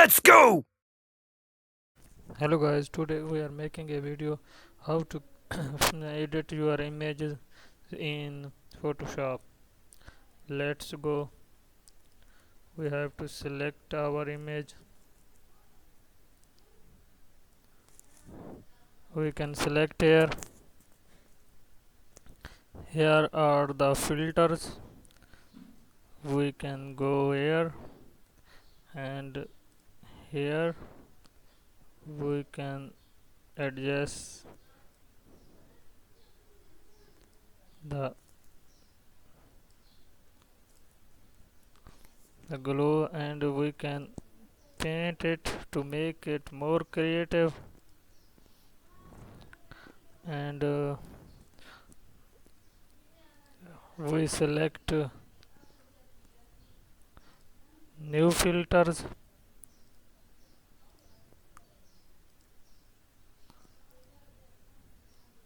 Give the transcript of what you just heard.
Let's go! Hello guys, today we are making a video how to edit your images in Photoshop. Let's go. We have to select our image. We can select here. Here are the filters. We can go here and here we can adjust the glow and we can paint it to make it more creative and we select new filters